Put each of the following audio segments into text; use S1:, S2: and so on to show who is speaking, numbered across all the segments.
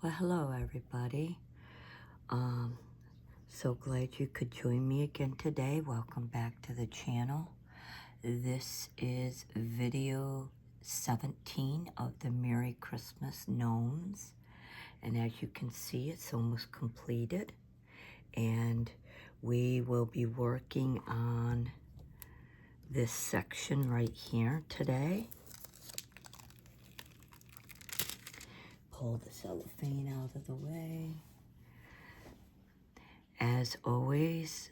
S1: Well, hello everybody. So glad you could join me again today. Welcome back to the channel. This is video 17 of the Merry Christmas Gnomes. And as you can see, it's almost completed. And we will be working on this section right here today. Pull the cellophane out of the way. As always,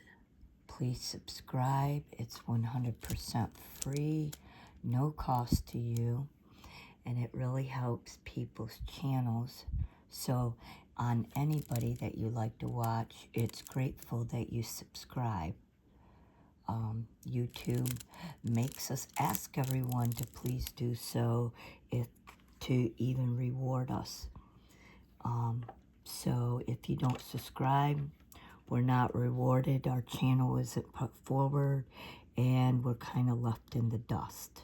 S1: please subscribe. It's 100% free, no cost to you, and it really helps people's channels. So on anybody that you like to watch, it's grateful that you subscribe. YouTube makes us ask everyone to please do so, to even reward us. So if you don't subscribe, we're not rewarded, our channel isn't put forward, and we're kind of left in the dust.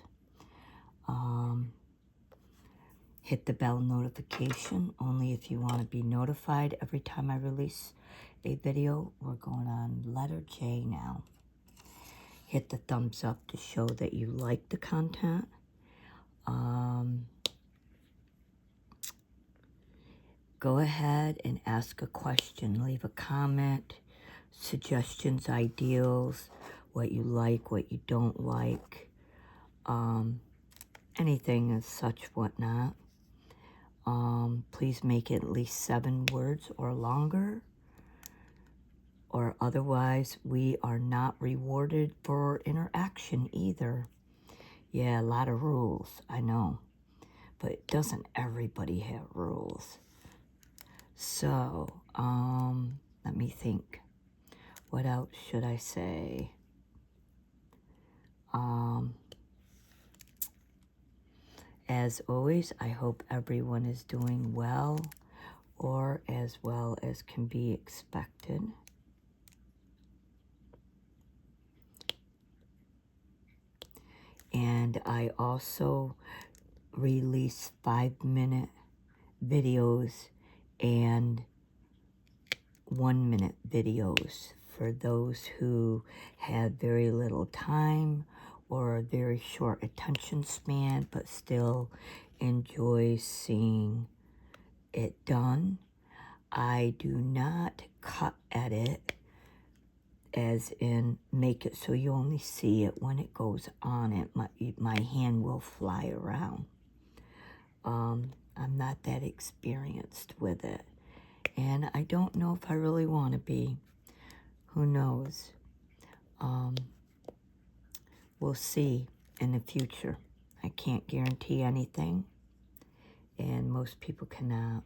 S1: Hit the bell notification only if you want to be notified every time I release a video. We're going on letter J now. Hit the thumbs up to show that you like the content. Go ahead and ask a question. Leave a comment, suggestions, ideals, what you like, what you don't like, anything as such, whatnot. Please make it at least 7 words or longer, or otherwise we are not rewarded for interaction either. Yeah, a lot of rules, I know, but doesn't everybody have rules? So, let me think. What else should I say? As always, I hope everyone is doing well, or as well as can be expected. And I also release 5-minute videos and 1-minute videos for those who have very little time or a very short attention span, but still enjoy seeing it done. I do not cut edit, as in make it so you only see it when it goes on it. My hand will fly around. I'm not that experienced with it, and I don't know if I really want to be. Who knows? We'll see in the future. I can't guarantee anything, and most people cannot.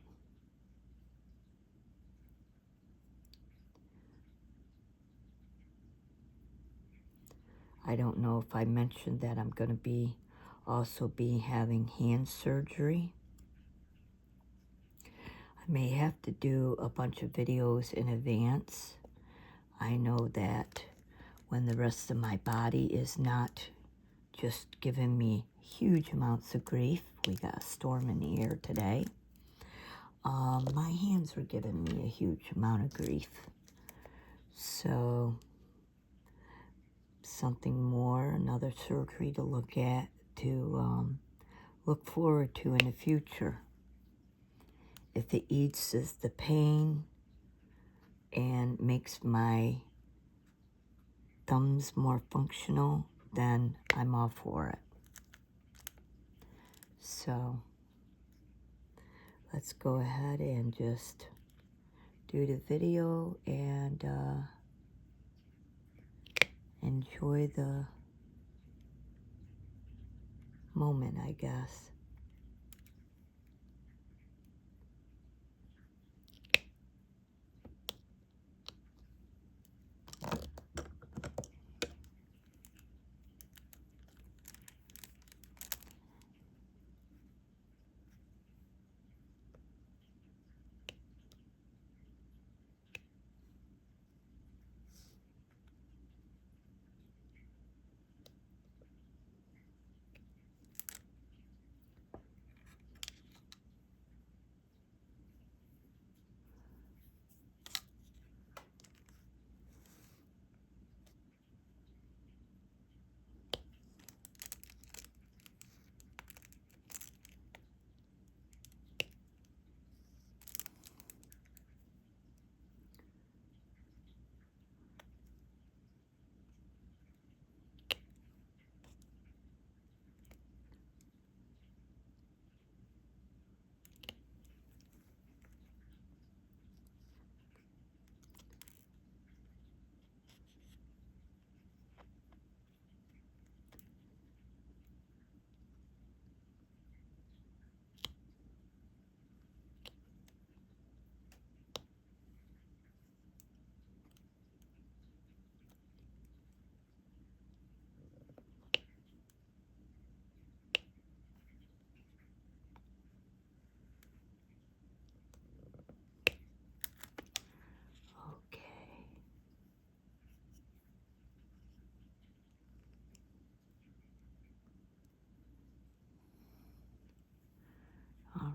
S1: I don't know if I mentioned that I'm going to also be having hand surgery. I may have to do a bunch of videos in advance. I know that when the rest of my body is not just giving me huge amounts of grief. We got a storm in the air today. My hands were giving me a huge amount of grief. So, something more, another surgery to look at, to look forward to in the future. If it eases the pain and makes my thumbs more functional, then I'm all for it. So, let's go ahead and just do the video and enjoy the moment, I guess.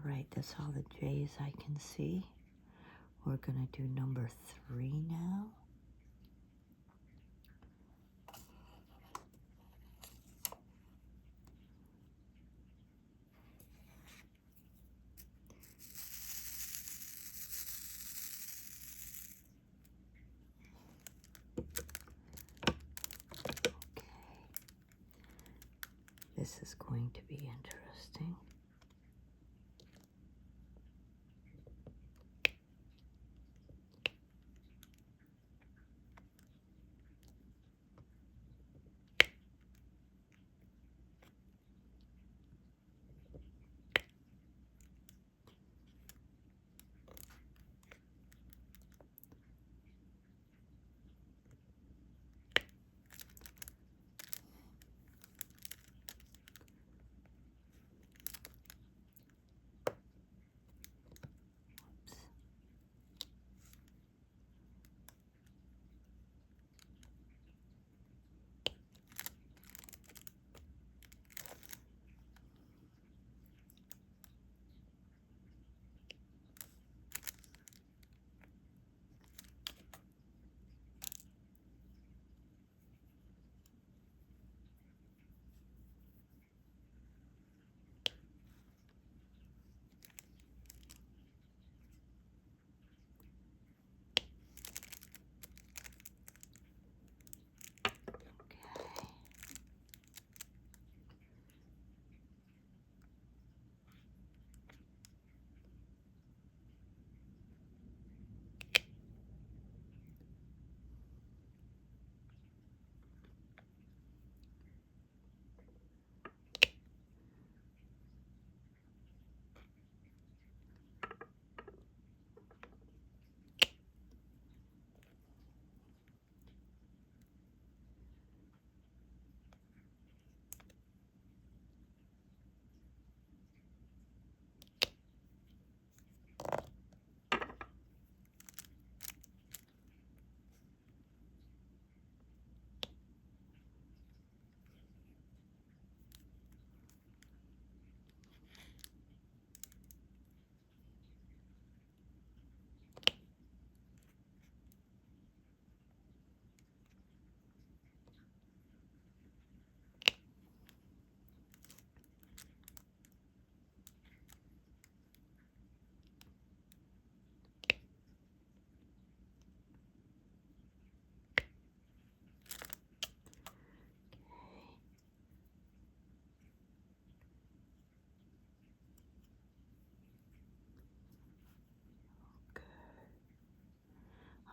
S1: right, that's all the J's I can see. We're going to do number 3 now. This is going to be interesting.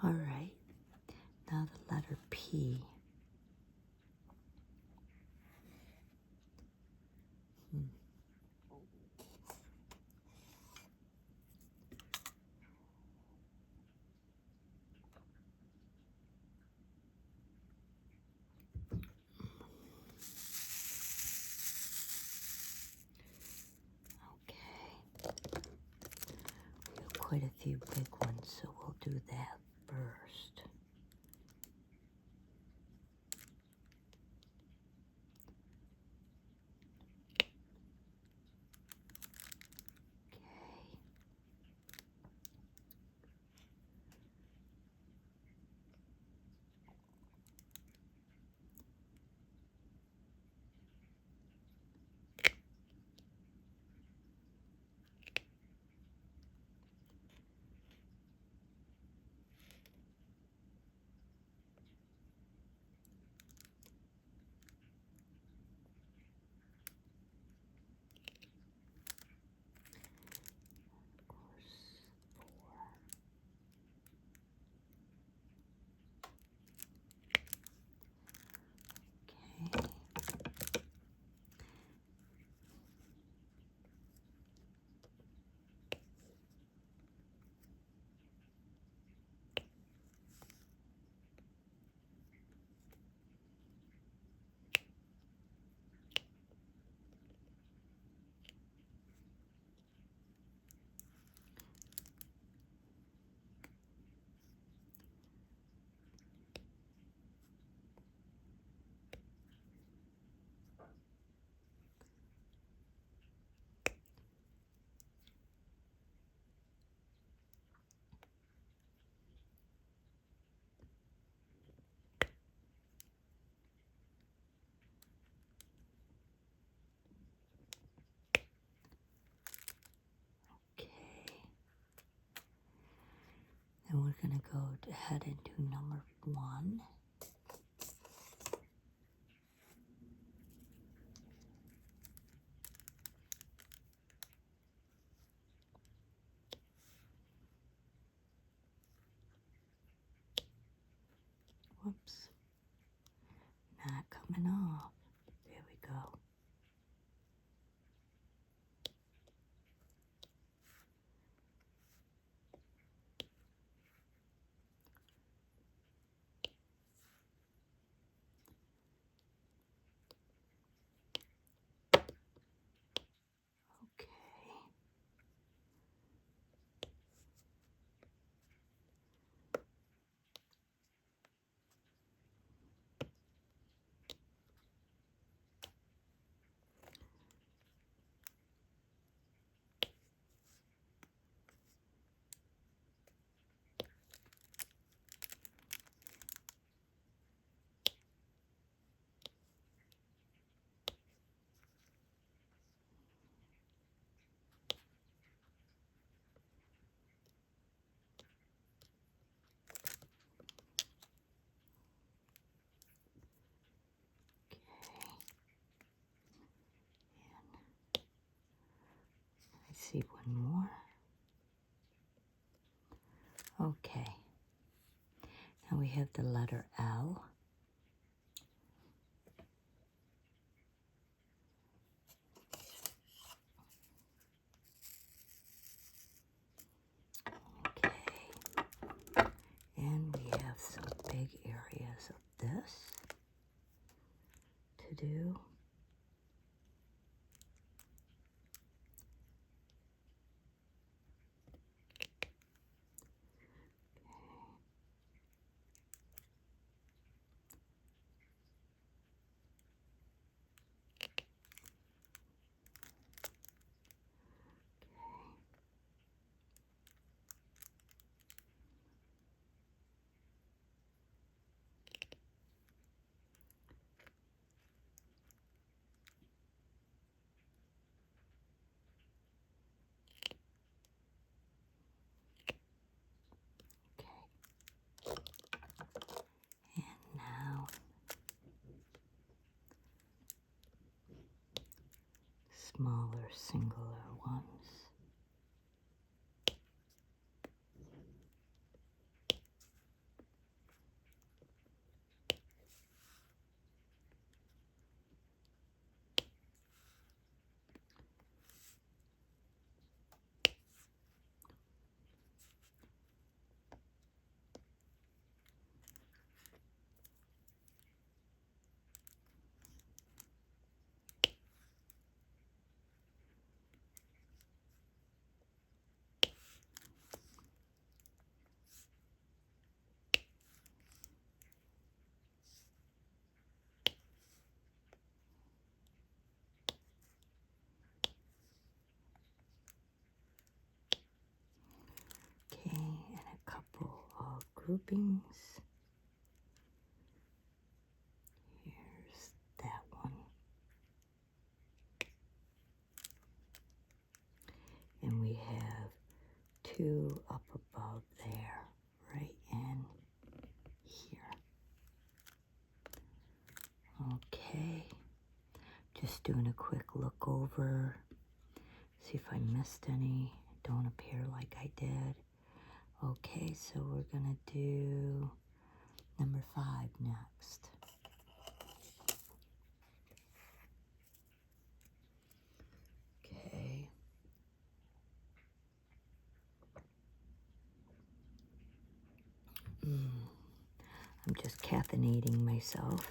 S1: All right, now the letter P. Quite a few big ones, so we'll do that first. And we're going to go ahead and do number 1. Whoops. Not coming off. There we go. Okay. I see one more. Okay. Now we have the letter L. Okay. And we have some big areas of this to do. And now smaller, singular ones. Okay, and a couple of groupings. Here's that one. And we have 2 up above there, right in here. Okay, just doing a quick look over, see if I missed any. Don't appear like I did. Okay, so we're gonna do number 5 next. Okay. I'm just caffeinating myself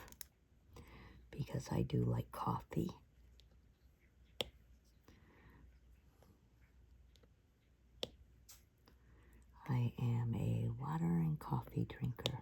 S1: because I do like coffee. I am a water and coffee drinker.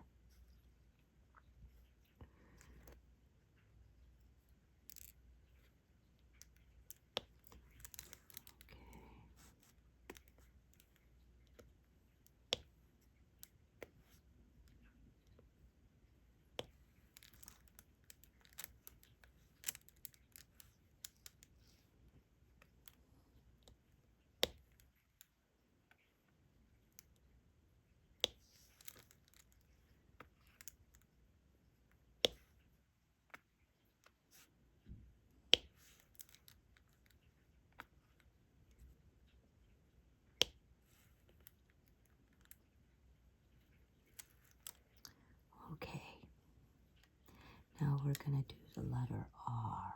S1: Now we're going to do the letter R.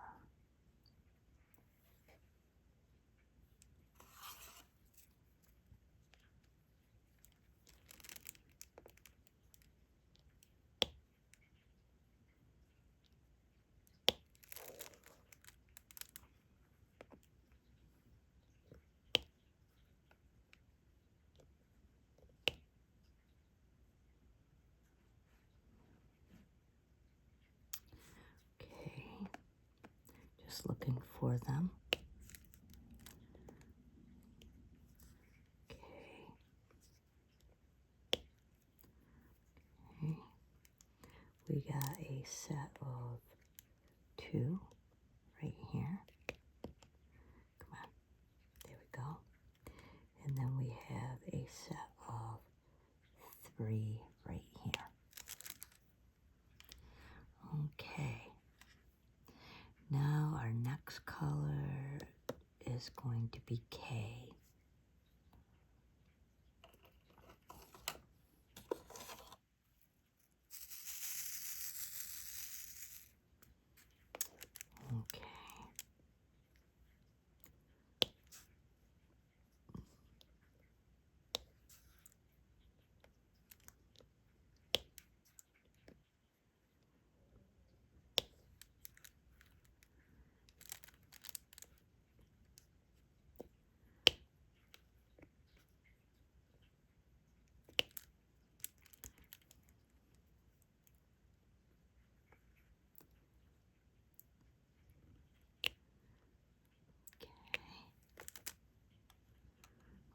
S1: Okay, just looking for them. Okay. Okay. We got a set of 2 right here. Come on. There we go. And then we have a set of 3 right here. Okay. Now our next color is going to be K. Okay.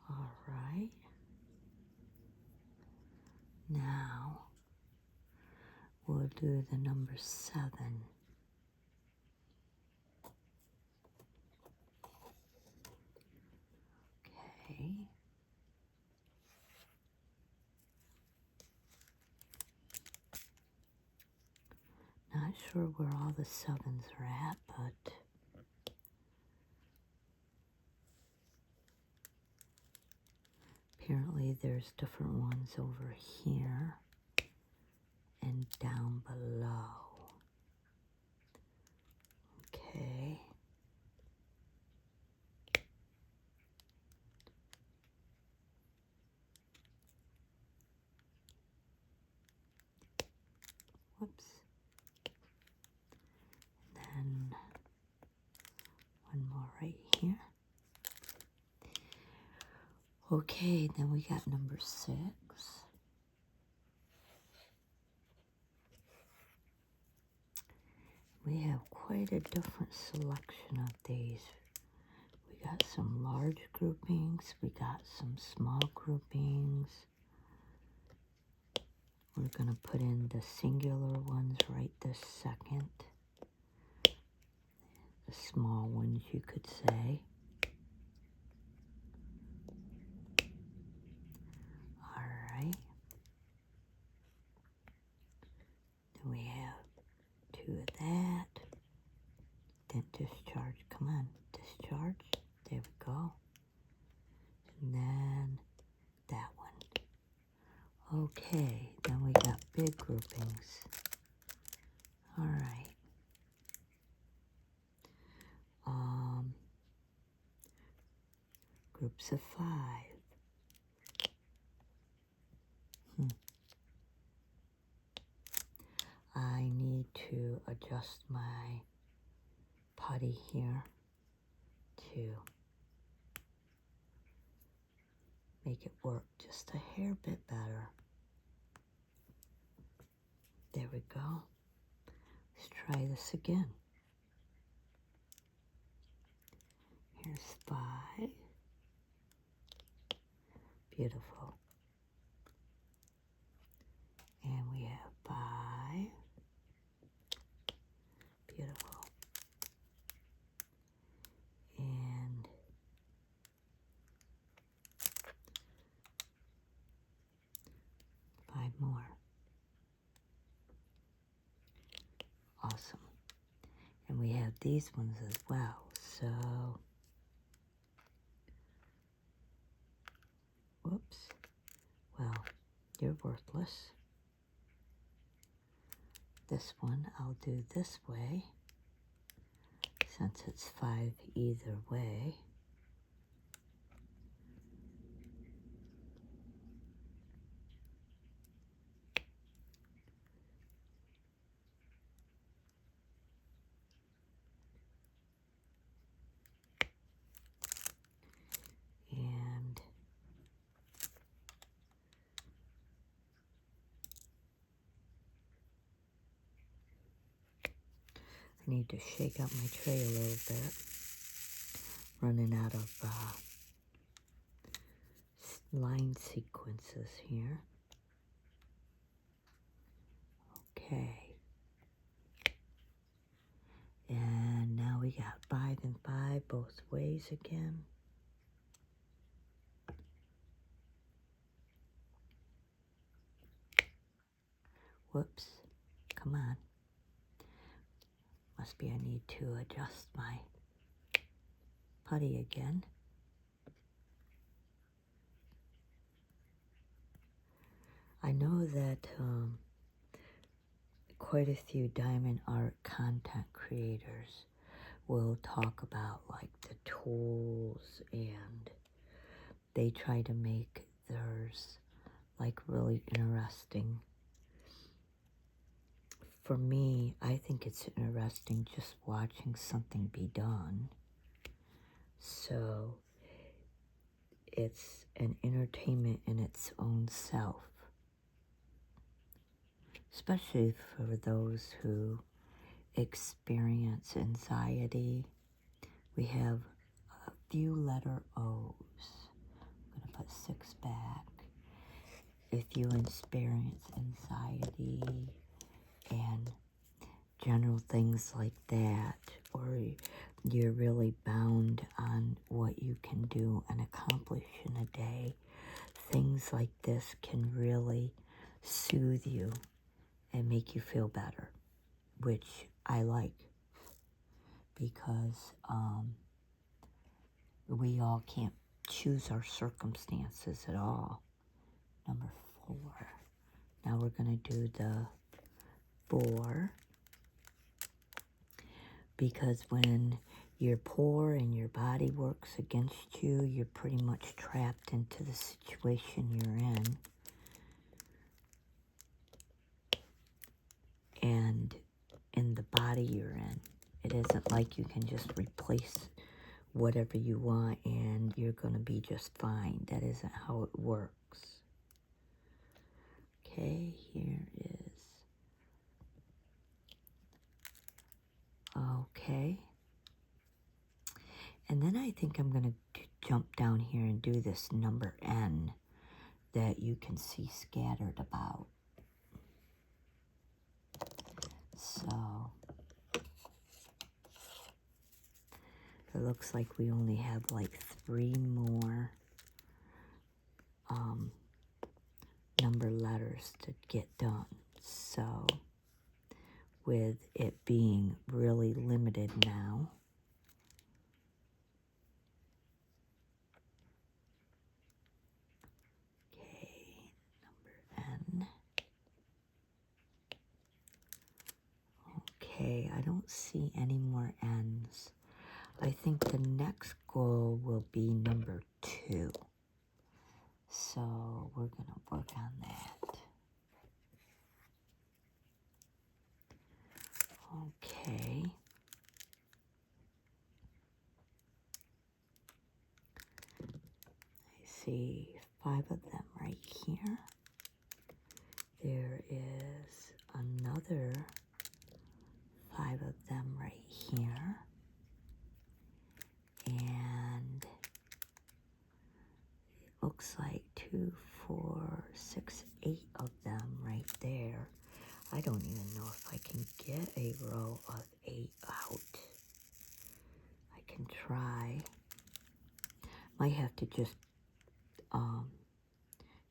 S1: All right. Now we'll do the number 7. Okay. Not sure where all the 7s are at, but apparently there's different ones over here and down below. Okay. Whoops. And then one more right here. Okay, then we got number 6. We have quite a different selection of these. We got some large groupings, we got some small groupings. We're going to put in the singular ones right this second. The small ones, you could say. All right. Then we have 2 of that. Then discharge. Come on, discharge. There we go. And then that one. Okay, then we got big groupings. All right. Groups of 5. I need to adjust my putty here to make it work just a hair bit better. There we go. Let's try this again. Here's 5. Beautiful. And we have 5. Beautiful. And 5 more. Awesome. And we have these ones as well. So, whoops. Well, you're worthless. This one I'll do this way, since it's 5 either way. And I need to shake up my tray a little bit. Running out of line sequences here. Okay. And now we got 5 and 5 both ways again. Whoops. Come on. Must be I need to adjust my putty again. I know that quite a few diamond art content creators will talk about like the tools, and they try to make theirs like really interesting. For me, I think it's interesting just watching something be done. So it's an entertainment in its own self. Especially for those who experience anxiety. We have a few letter O's. I'm going to put 6 back. If you experience anxiety and general things like that, or you're really bound on what you can do and accomplish in a day, things like this can really soothe you and make you feel better, which I like, because we all can't choose our circumstances at all. Number 4. Now we're going to do the 4, because when you're poor and your body works against you, you're pretty much trapped into the situation you're in. And in the body you're in, it isn't like you can just replace whatever you want and you're going to be just fine. That isn't how it works. Okay, here is. Okay. And then I think I'm going to jump down here and do this number N that you can see scattered about. So it looks like we only have like 3 more number letters to get done. So with it being really limited now, okay, number N. Okay, I don't see any more N's. I think the next goal will be number 2. So we're going to work on that. Okay. I see 5 of them right here. There is another 5 of them right here. And it looks like 2, 4, 6, 8 of them right there. I don't even know if I can get a row of 8 out. I can try. Might have to just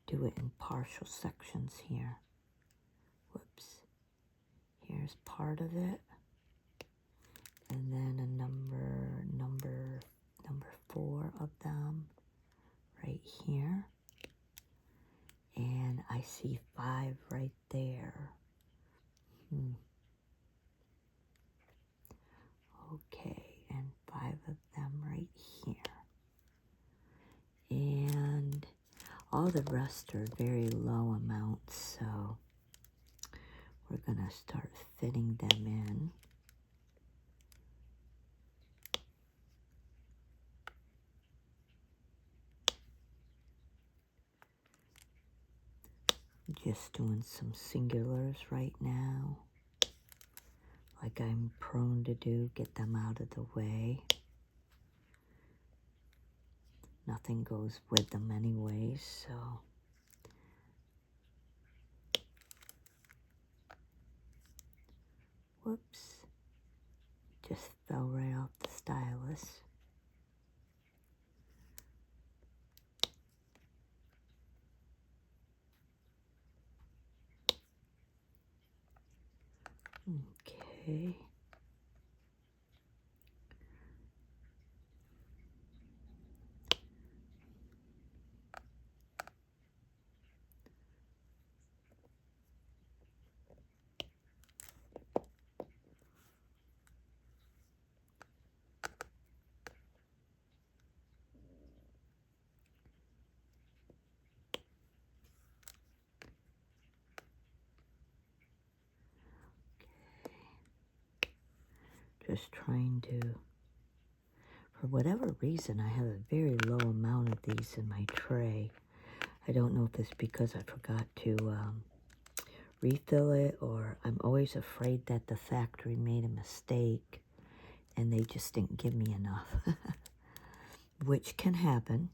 S1: do it in partial sections here. Whoops. Here's part of it. And then a number 4 of them right here. And I see 5 right there. the rest are very low amounts, so we're going to start fitting them in. Just doing some singulars right now, like I'm prone to do, get them out of the way. Nothing goes with them anyways, so. Whoops. Just fell right off the stylus. Okay. Just trying to, for whatever reason, I have a very low amount of these in my tray. I don't know if it's because I forgot to refill it, or I'm always afraid that the factory made a mistake and they just didn't give me enough, which can happen.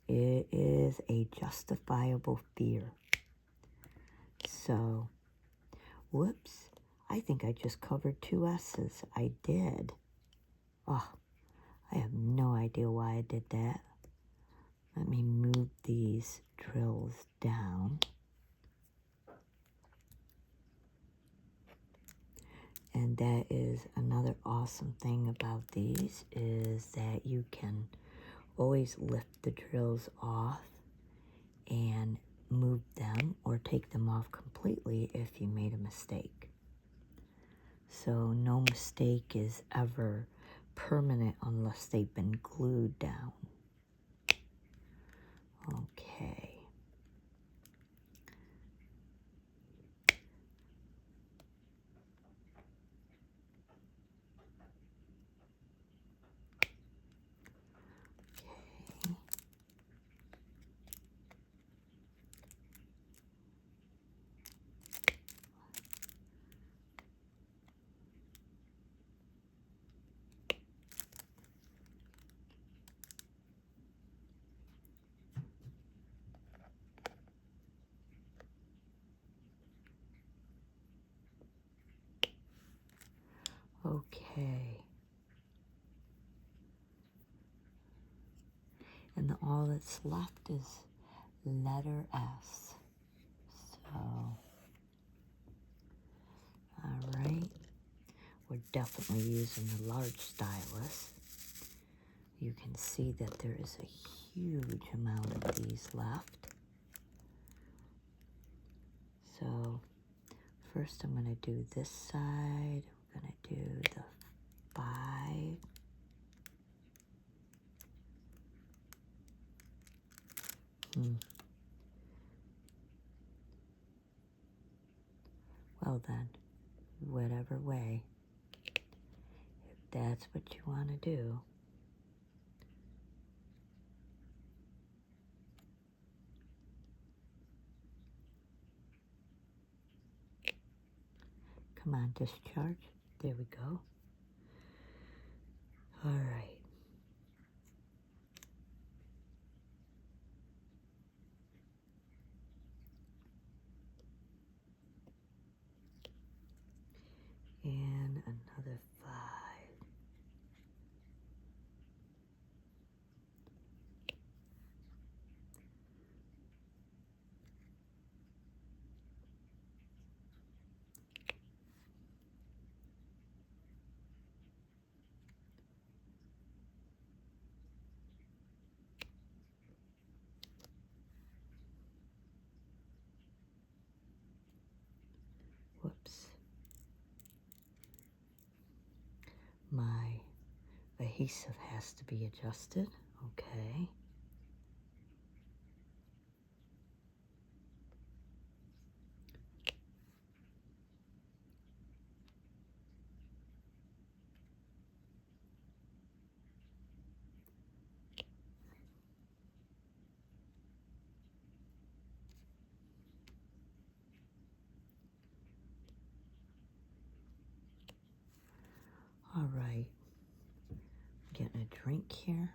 S1: It is a justifiable fear. So, whoops, I think I just covered 2 S's. I did. Oh, I have no idea why I did that. Let me move these drills down. And that is another awesome thing about these, is that you can always lift the drills off and move them or take them off completely if you made a mistake. So no mistake is ever permanent unless they've been glued down. Okay. Okay. And all that's left is letter S. So, all right. We're definitely using the large stylus. You can see that there is a huge amount of these left. So, first I'm going to do this side. I'm going to do the 5. Well then, whatever way, if that's what you want to do. Come on, discharge. There we go. All right. And another 5. Whoops. My adhesive has to be adjusted. Okay. right. Getting a drink here.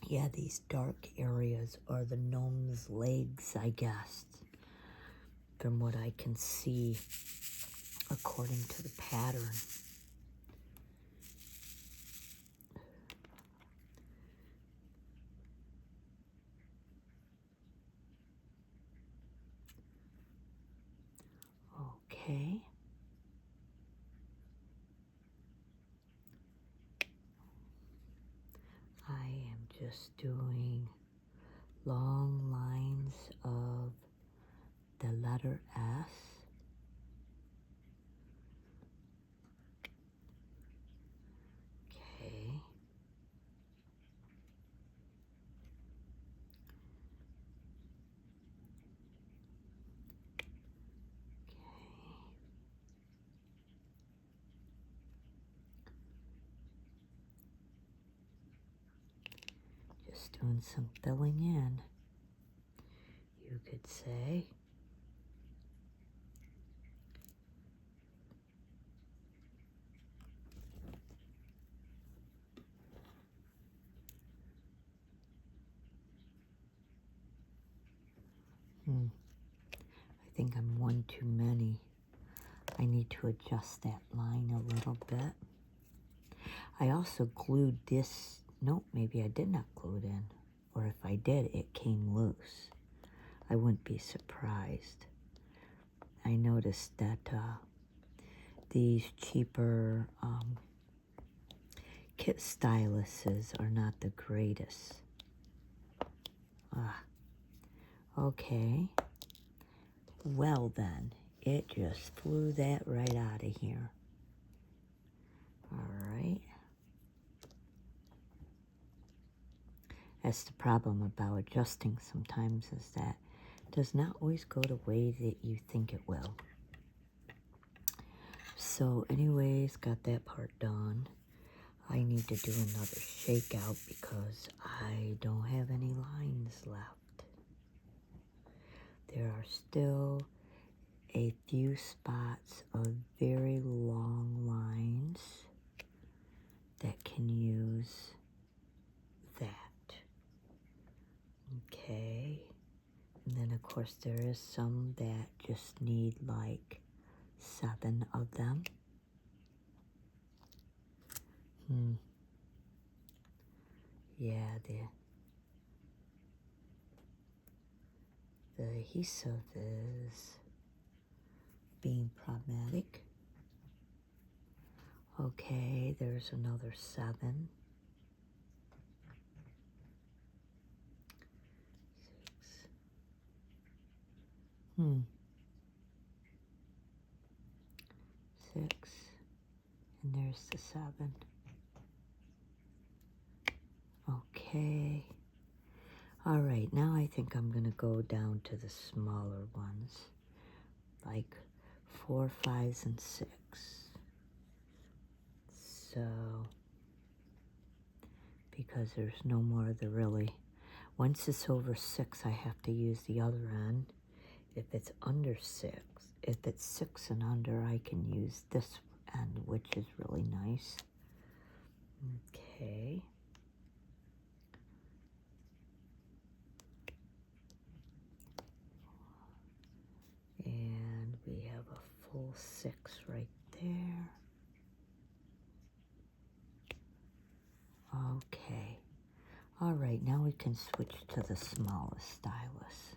S1: Yeah, these dark areas are the gnome's legs, I guess, from what I can see according to the pattern. Okay. I am just doing long lines of the letter S. Okay. Just doing some filling in, you could say. I think I'm one too many. I need to adjust that line a little bit. I also glued this. Nope, maybe I did not glue it in. Or if I did, it came loose. I wouldn't be surprised. I noticed that these cheaper kit styluses are not the greatest. Okay. Well then, it just flew that right out of here. All right. That's the problem about adjusting sometimes, is that it does not always go the way that you think it will. So anyways, got that part done. I need to do another shakeout because I don't have any lines left. There are still a few spots of very long lines that can use that. Okay. And then of course there is some that just need like 7 of them. Yeah, the adhesive is being problematic. Okay, there's another 7. 6. 6. And there's the 7. Okay. All right, now I think I'm going to go down to the smaller ones, like 4, 5s, and 6. So, because there's no more of the really, once it's over 6, I have to use the other end. If it's under 6, if it's 6 and under, I can use this end, which is really nice. Okay. And we have a full 6 right there. Okay. All right, now we can switch to the smallest stylus.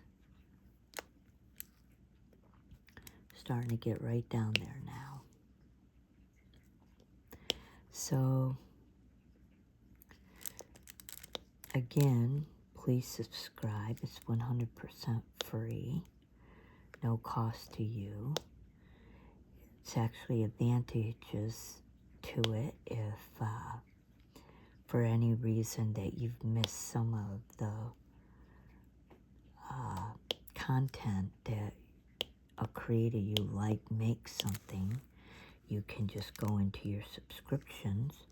S1: Starting to get right down there now. So, again, please subscribe. It's 100% free. No cost to you. It's actually advantages to it if for any reason that you've missed some of the content that a creator you like makes something, you can just go into your subscriptions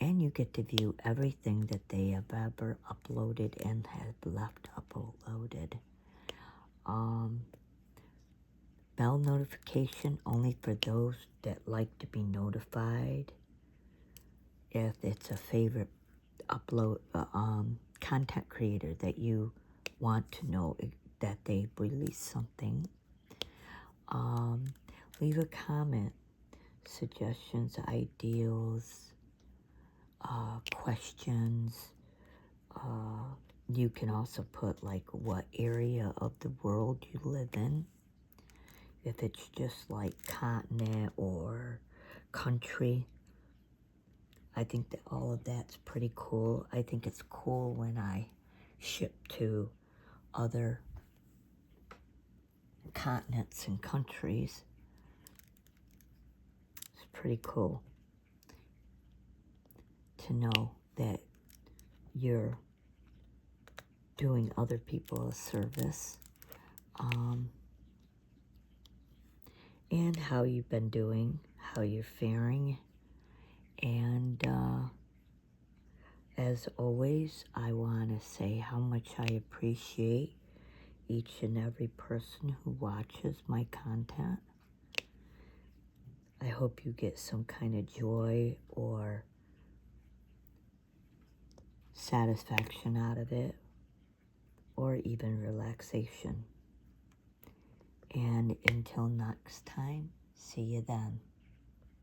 S1: and you get to view everything that they have ever uploaded and have left uploaded. bell notification only for those that like to be notified if it's a favorite upload content creator that you want to know that they release something. Leave a comment, suggestions, ideals, questions. You can also put like what area of the world you live in. If it's just like continent or country. I think that all of that's pretty cool. I think it's cool when I ship to other continents and countries. It's pretty cool to know that you're doing other people a service. And how you've been doing, how you're faring. And as always, I want to say how much I appreciate each and every person who watches my content. I hope you get some kind of joy or satisfaction out of it, or even relaxation. And until next time, see you then.